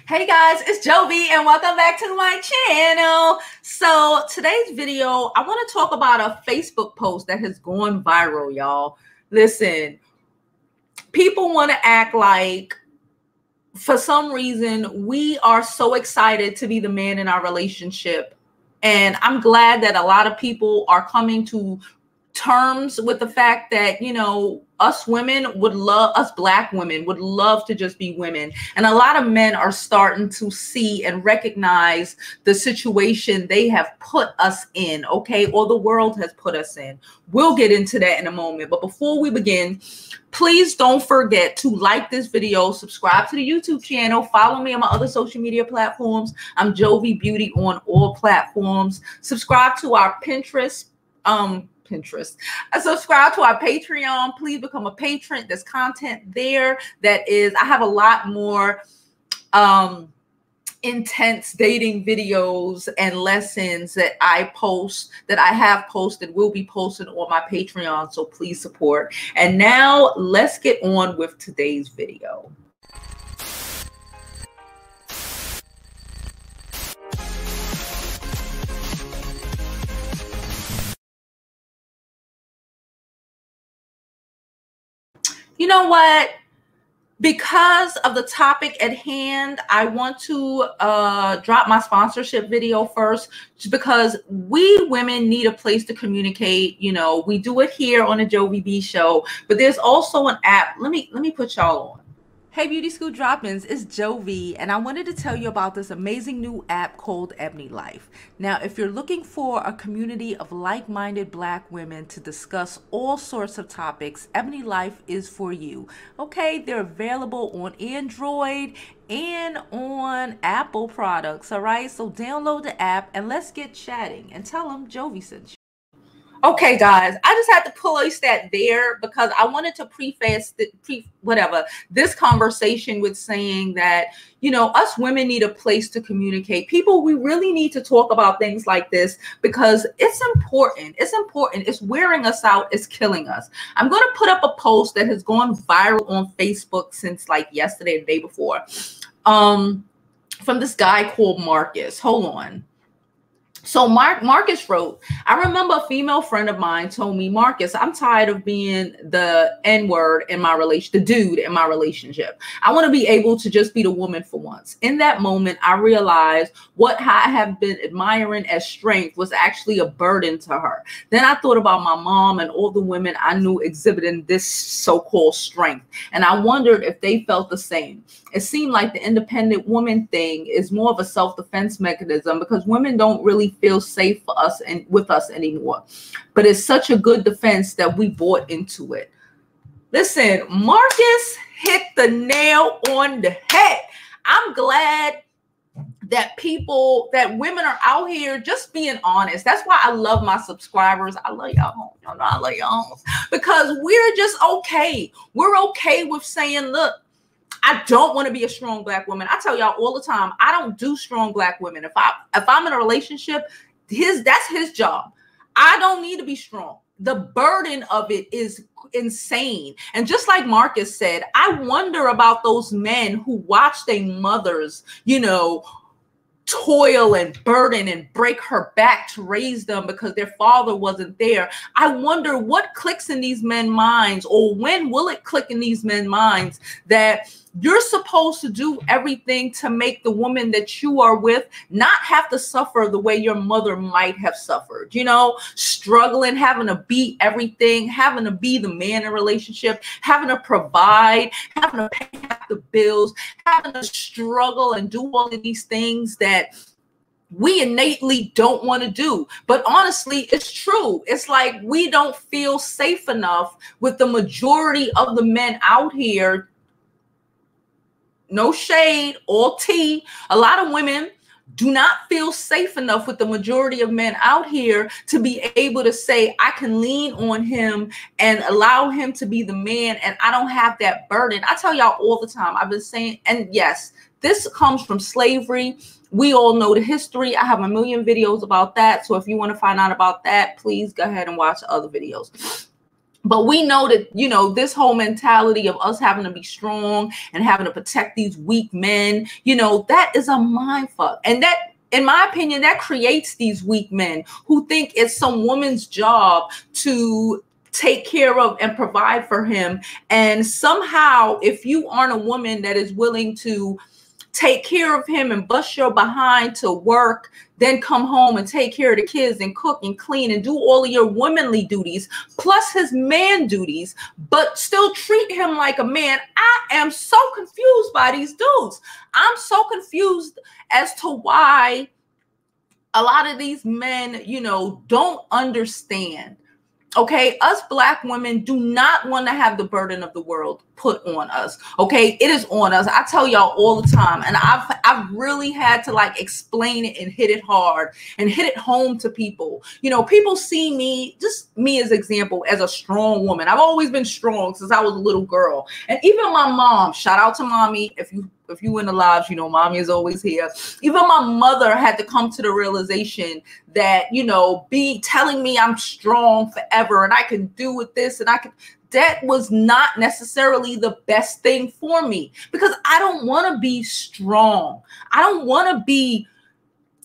Hey guys, it's Jovi and welcome back to my channel. So today's video, I want to talk about a Facebook post that has gone viral, y'all. Listen, people want to act like for some reason we are so excited to be the man in our relationship. And I'm glad that a lot of people are coming to terms with the fact that, you know, us women would love, us Black women would love to just be women. And a lot of men are starting to see and recognize the situation they have put us in, okay, or the world has put us in. We'll get into that in a moment. But before we begin, please don't forget to like this video, subscribe to the YouTube channel, follow me on my other social media platforms. I'm JoviBeauty on all platforms. Subscribe to our Pinterest. Subscribe to our Patreon. Please become a patron. There's content there that is, I have a lot more intense dating videos and lessons that I post, that I have posted, will be posted on my Patreon. So please support. And now let's get on with today's video. You know what? Because of the topic at hand, I want to drop my sponsorship video first, just because we women need a place to communicate. You know, we do it here on the Jovi B Show, but there's also an app. Let me put y'all on. Hey Beauty School Drop-ins, it's Jovi, and I wanted to tell you about this amazing new app called Ebony Life. Now, if you're looking for a community of like-minded Black women to discuss all sorts of topics, Ebony Life is for you. Okay, they're available on Android and on Apple products, all right? So download the app and let's get chatting and tell them Jovi sent you. Okay, guys, I just had to place that there because I wanted to preface this conversation with saying that, you know, us women need a place to communicate. People, we really need to talk about things like this because it's important. It's important. It's wearing us out. It's killing us. I'm going to put up a post that has gone viral on Facebook since like yesterday, the day before, from this guy called Marcus. Hold on. So Marcus wrote, I remember a female friend of mine told me, Marcus, I'm tired of being the N-word in my relation, the dude in my relationship. I want to be able to just be the woman for once. In that moment, I realized what I have been admiring as strength was actually a burden to her. Then I thought about my mom and all the women I knew exhibiting this so-called strength. And I wondered if they felt the same. It seemed like the independent woman thing is more of a self-defense mechanism because women don't really feel safe for us and with us anymore. But it's such a good defense that we bought into it. Listen, Marcus hit the nail on the head. I'm glad that women are out here just being honest. That's why I love my subscribers. I love y'all. Y'all know I love y'all because we're just okay. We're okay with saying, look, I don't want to be a strong Black woman. I tell y'all all the time, I don't do strong Black women. If I'm in a relationship, that's his job. I don't need to be strong. The burden of it is insane. And just like Marcus said, I wonder about those men who watch their mothers, you know, toil and burden and break her back to raise them because their father wasn't there. I wonder what clicks in these men's minds, or when will it click in these men's minds that you're supposed to do everything to make the woman that you are with not have to suffer the way your mother might have suffered, you know, struggling, having to be everything, having to be the man in a relationship, having to provide, having to pay half the bills, having to struggle and do all of these things that we innately don't want to do. But honestly, it's true. It's like we don't feel safe enough with the majority of the men out here. No shade, all tea. A lot of women do not feel safe enough with the majority of men out here to be able to say, I can lean on him and allow him to be the man, and I don't have that burden. I tell y'all all the time, I've been saying, and yes, this comes from slavery. We all know the history. I have a million videos about that. So if you want to find out about that, please go ahead and watch other videos. But we know that, you know, this whole mentality of us having to be strong and having to protect these weak men, you know, that is a mind fuck. And that, in my opinion, that creates these weak men who think it's some woman's job to take care of and provide for him. And somehow, if you aren't a woman that is willing to take care of him and bust your behind to work, then come home and take care of the kids and cook and clean and do all of your womanly duties, plus his man duties, but still treat him like a man. I am so confused by these dudes. I'm so confused as to why a lot of these men, you know, don't understand. Okay, us Black women do not want to have the burden of the world put on us. Okay, it is on us. I tell y'all all the time, and I've really had to like explain it and hit it hard and hit it home to people. You know, people see me, just me as example, as a strong woman. I've always been strong since I was a little girl, and even my mom. Shout out to mommy. If you in the lives, you know, mommy is always here. Even my mother had to come to the realization that, you know, be telling me I'm strong forever and I can do with this and I can, that was not necessarily the best thing for me, because I don't want to be strong. I don't want to be,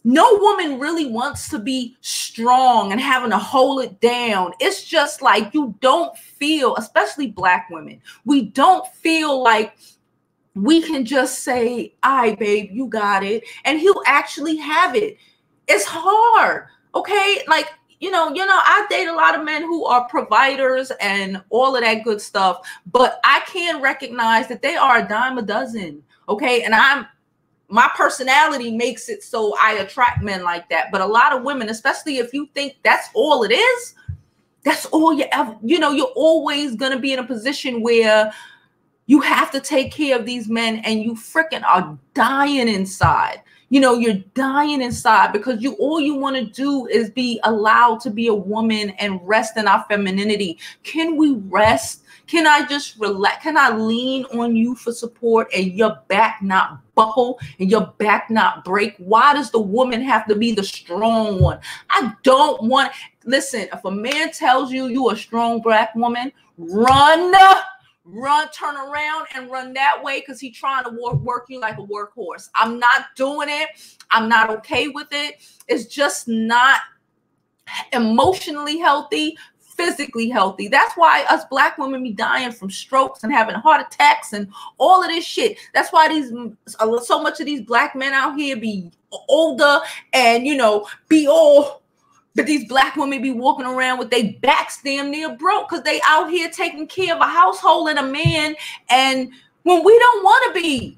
no woman really wants to be strong and having to hold it down. It's just like you don't feel, especially Black women, we don't feel like we can just say, all right, babe, you got it. And he'll actually have it. It's hard. Okay. Like, you know, I date a lot of men who are providers and all of that good stuff, but I can recognize that they are a dime a dozen. Okay. And my personality makes it so I attract men like that. But a lot of women, especially if you think that's all it is, that's all you ever, you know, you're always going to be in a position where you have to take care of these men and you freaking are dying inside. You know, you're dying inside because all you want to do is be allowed to be a woman and rest in our femininity. Can we rest? Can I just relax? Can I lean on you for support and your back not buckle and your back not break? Why does the woman have to be the strong one? I don't want, listen, if a man tells you you're a strong Black woman, run, turn around and run that way, because he's trying to work you like a workhorse. I'm not doing it. I'm not okay with it. It's just not emotionally healthy, physically healthy. That's why us Black women be dying from strokes and having heart attacks and all of this shit. That's why so much of these Black men out here be older and, you know, be all, but these Black women be walking around with their backs damn near broke because they out here taking care of a household and a man. And when we don't want to be,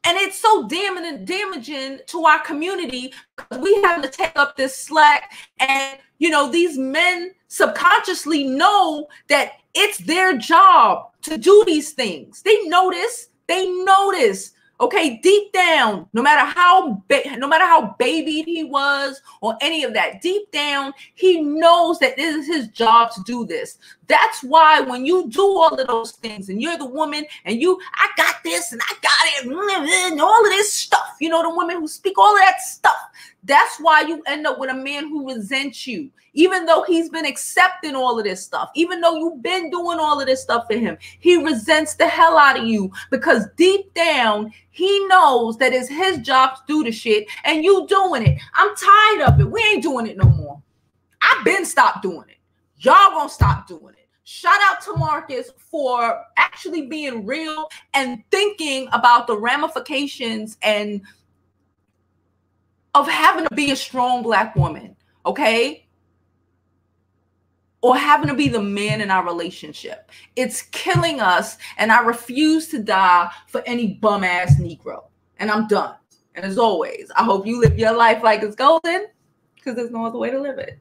and it's so damaging to our community because we have to take up this slack. And, you know, these men subconsciously know that it's their job to do these things. They know this. Okay, deep down, no matter how babied he was or any of that, deep down, he knows that this is his job to do this. That's why when you do all of those things and you're the woman and I got this and I got it and all of this stuff, you know, the women who speak all of that stuff, that's why you end up with a man who resents you, even though he's been accepting all of this stuff, even though you've been doing all of this stuff for him. He resents the hell out of you because deep down, he knows that it's his job to do the shit and you doing it. I'm tired of it. We ain't doing it no more. I've been stopped doing it. Y'all won't stop doing it. Shout out to Marcus for actually being real and thinking about the ramifications and of having to be a strong Black woman, okay? Or having to be the man in our relationship. It's killing us, and I refuse to die for any bum-ass Negro. And I'm done. And as always, I hope you live your life like it's golden, because there's no other way to live it.